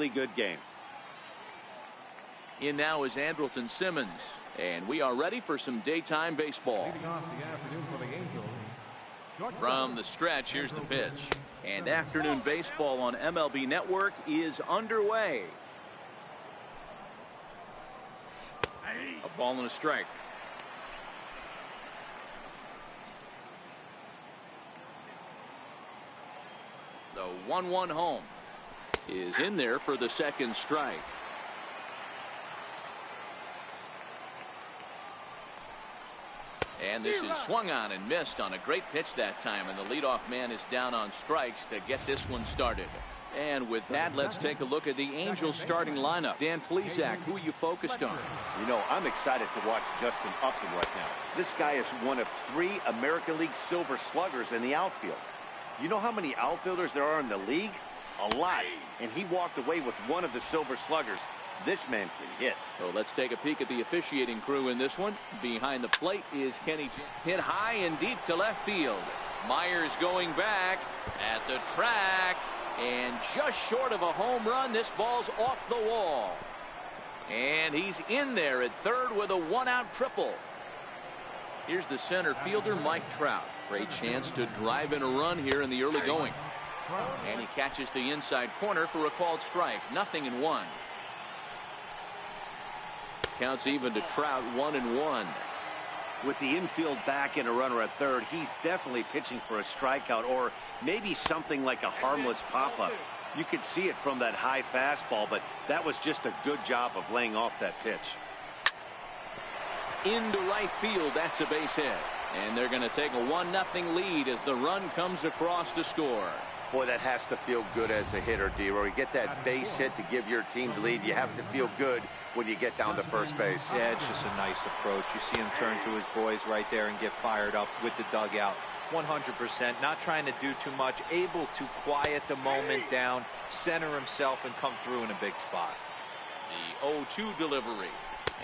really good game. In now is Andrelton Simmons, and we are ready for some daytime baseball. Leading off the afternoon for the Angels. From the stretch, here's the pitch. And afternoon baseball on MLB Network is underway. A ball and a strike. The 1-1 home is in there for the second strike. And this is swung on and missed on a great pitch that time, and the leadoff man is down on strikes to get this one started. And with that, let's take a look at the Angels starting lineup. Dan Plesac, who are you focused on? You know, I'm excited to watch Justin Upton right now. This guy is one of 3 American League Silver Sluggers in the outfield. You know how many outfielders there are in the league? A lot. And he walked away with one of the Silver Sluggers. This man can hit. So let's take a peek at the officiating crew in this one. Behind the plate is Kenny. Hit high and deep to left field. Myers going back at the track, and just short of a home run. This ball's off the wall, and he's in there at third with a 1-out triple. Here's the center fielder, Mike Trout. Great chance to drive in a run here in the early going, and he catches the inside corner for a called strike. 0-1. Counts even to Trout. 1-1. With the infield back and a runner at third, he's definitely pitching for a strikeout, or maybe something like a harmless pop-up. You could see it from that high fastball, but that was just a good job of laying off that pitch. Into right field, that's a base hit. And they're going to take a 1-0 lead as the run comes across to score. Boy, that has to feel good as a hitter, D-Roy. You get that base hit to give your team the lead. You have to feel good when you get down to first base. Yeah, it's just a nice approach. You see him turn to his boys right there and get fired up with the dugout. 100%, not trying to do too much, able to quiet the moment down, center himself, and come through in a big spot. The 0-2 delivery.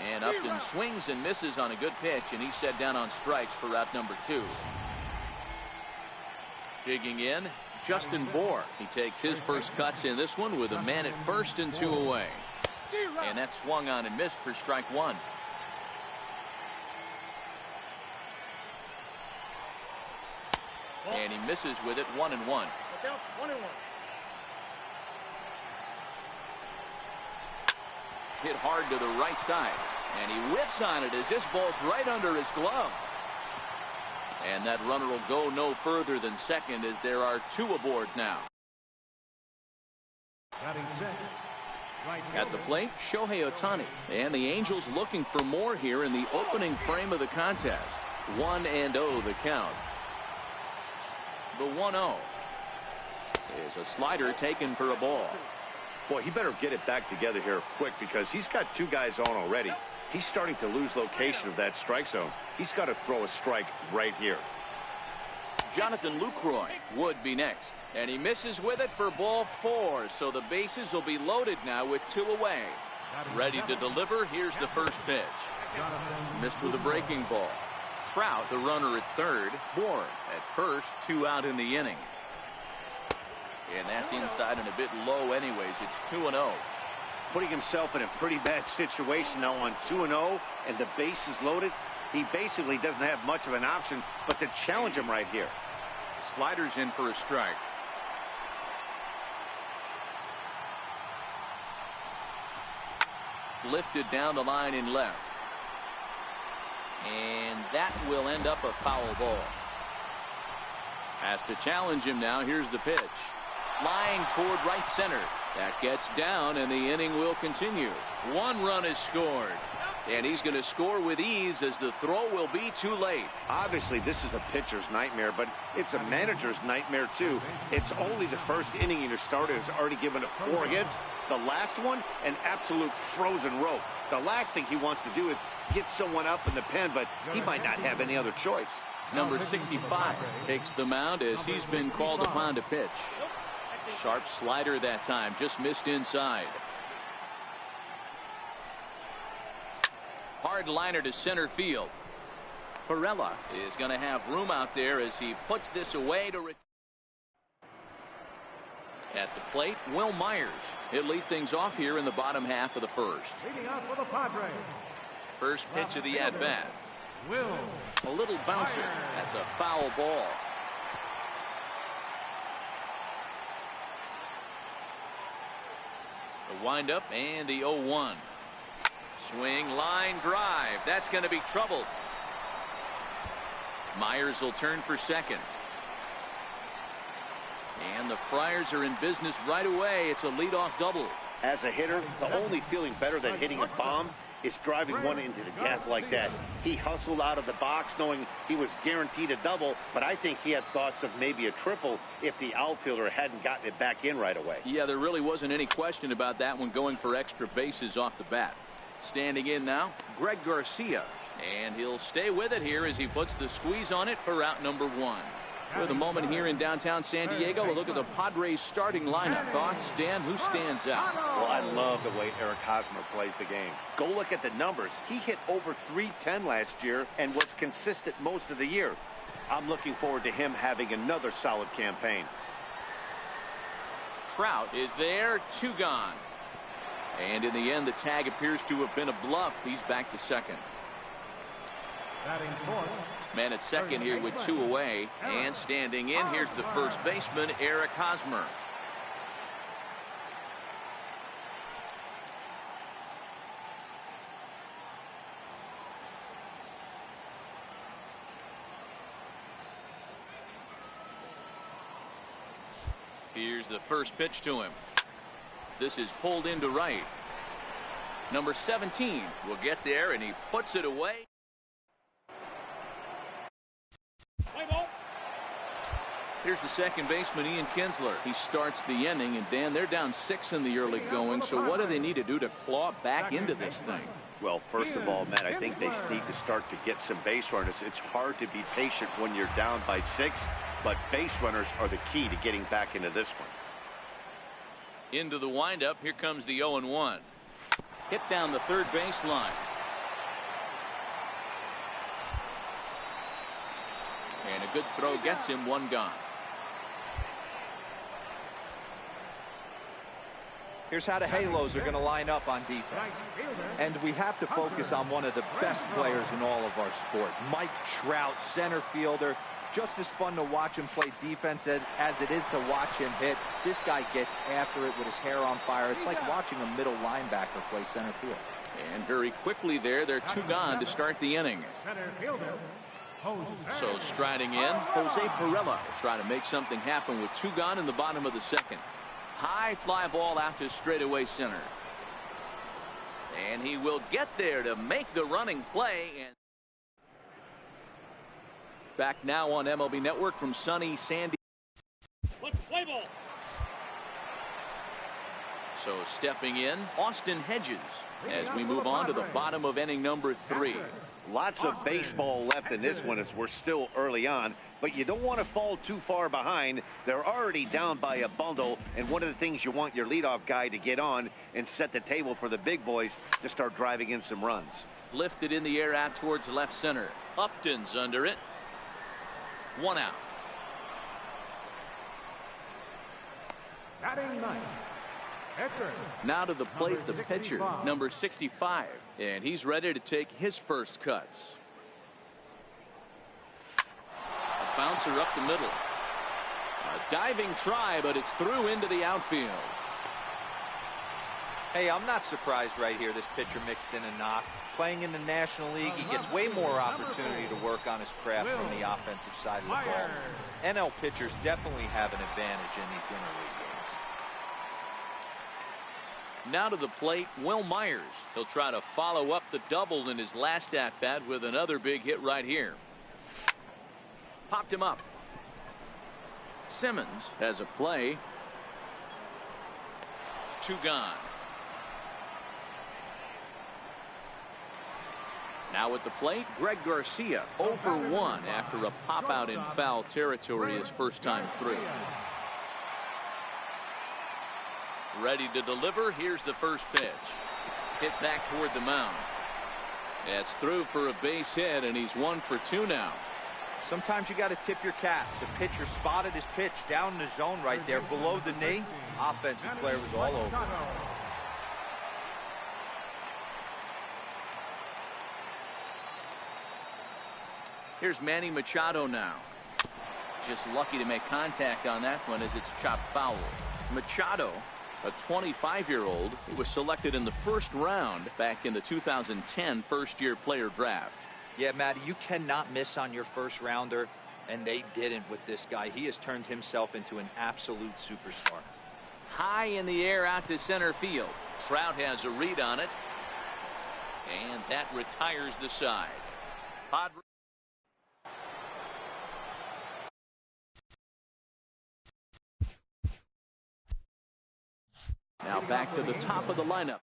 And Upton swings and misses on a good pitch, and he's set down on strikes for out number 2. Digging in, Justin Bohr. He takes his first cuts in this one with a man at first and 2 away. And that swung on and missed for strike 1. And he misses with it. 1-1. Hit hard to the right side, and he whips on it as this ball's right under his glove. And that runner will go no further than second, as there are 2 aboard now. At the plate, Shohei Ohtani. And the Angels looking for more here in the opening frame of the contest. 1-0 the count. The 1-0 is a slider taken for a ball. Boy, he better get it back together here quick, because he's got 2 guys on already. He's starting to lose location of that strike zone. He's got to throw a strike right here. Jonathan Lucroy would be next, and he misses with it for ball 4. So the bases will be loaded now with 2 away. Ready to deliver. Here's the first pitch. Missed with a breaking ball. Trout, the runner at third. Bohr at first. 2 out in the inning. And that's inside and a bit low anyways. It's 2-0. Putting himself in a pretty bad situation now on 2-0, and the base is loaded. He basically doesn't have much of an option but to challenge him right here. Sliders in for a strike. Lifted down the line in left. And that will end up a foul ball. Has to challenge him now. Here's the pitch. Flying toward right center. That gets down, and the inning will continue. 1 run is scored. And he's going to score with ease, as the throw will be too late. Obviously, this is a pitcher's nightmare, but it's a manager's nightmare, too. It's only the first inning, and your starter has already given up 4 hits. The last one, an absolute frozen rope. The last thing he wants to do is get someone up in the pen, but he might not have any other choice. Number 65 takes the mound as he's been called upon to pitch. Sharp slider that time, just missed inside. Hard liner to center field. Perella is going to have room out there as he puts this away to At the plate, Will Myers. He'll lead things off here in the bottom half of the first. Leading off for the Padres. First pitch of the at-bat. Will. A little bouncer. That's a foul ball. The windup and the 0-1. Swing, line drive. That's going to be troubled. Myers will turn for second. And the Friars are in business right away. It's a leadoff double. As a hitter, the only feeling better than hitting a bomb is driving one into the gap like that. He hustled out of the box knowing he was guaranteed a double, but I think he had thoughts of maybe a triple if the outfielder hadn't gotten it back in right away. Yeah, there really wasn't any question about that one, going for extra bases off the bat. Standing in now, Greg Garcia. And he'll stay with it here as he puts the squeeze on it for out number 1. For the moment here in downtown San Diego, we'll look at the Padres starting lineup. Thoughts, Dan? Who stands out? Well, I love the way Eric Hosmer plays the game. Go look at the numbers. He hit over .310 last year and was consistent most of the year. I'm looking forward to him having another solid campaign. Trout is there, 2 gone. And in the end, the tag appears to have been a bluff. He's back to second. Batting fourth. Man at second here with 2 away. And standing in, here's the first baseman, Eric Hosmer. Here's the first pitch to him. This is pulled into right. Number 17 will get there, and he puts it away. Here's the second baseman, Ian Kinsler. He starts the inning, and Dan, they're down 6 in the early going. So what do they need to do to claw back into this thing? Well, first of all, Matt, I think they need to start to get some base runners. It's hard to be patient when you're down by 6, but base runners are the key to getting back into this one. Into the windup. Here comes the 0-1. Hit down the third baseline. And a good throw gets him 1 gone. Here's how the Halos are going to line up on defense. And we have to focus on one of the best players in all of our sport. Mike Trout, center fielder. Just as fun to watch him play defense as it is to watch him hit. This guy gets after it with his hair on fire. It's like watching a middle linebacker play center field. And very quickly there, they're 2 gone to start the inning. So striding in, Jose Pirela will try to make something happen with 2 gone in the bottom of the second. High fly ball out to straightaway center. And he will get there to make the running play. And back now on MLB Network from sunny San Diego. Play ball. So stepping in, Austin Hedges as we move on to the bottom of inning number 3. Lots of baseball left in this one as we're still early on, but you don't want to fall too far behind. They're already down by a bundle, and one of the things you want your leadoff guy to get on and set the table for the big boys to start driving in some runs. Lifted in the air out towards left center. Upton's under it. 1 out. Batting ninth. Now to the plate, the pitcher, number 65, and he's ready to take his first cuts. A bouncer up the middle. A diving try, but it's through into the outfield. Hey, I'm not surprised right here. This pitcher mixed in a knock. Playing in the National League, he gets way more opportunity to work on his craft from the offensive side of the ball. NL pitchers definitely have an advantage in these interleague games. Now to the plate, Will Myers. He'll try to follow up the double in his last at-bat with another big hit right here. Popped him up. Simmons has a play. 2 gone. Now at the plate, Greg Garcia, 0 for 1 after a pop out in foul territory his first time through. Ready to deliver. Here's the first pitch. Hit back toward the mound. That's through for a base hit, and he's 1 for 2 now. Sometimes you got to tip your cap. The pitcher spotted his pitch down in the zone right there, below the knee. Offensive player was all over. Here's Manny Machado now. Just lucky to make contact on that one as it's chopped foul. Machado, a 25-year-old, who was selected in the first round back in the 2010 first-year player draft. Yeah, Matty, you cannot miss on your first rounder, and they didn't with this guy. He has turned himself into an absolute superstar. High in the air out to center field. Trout has a read on it, and that retires the side. Now back to the top of the lineup.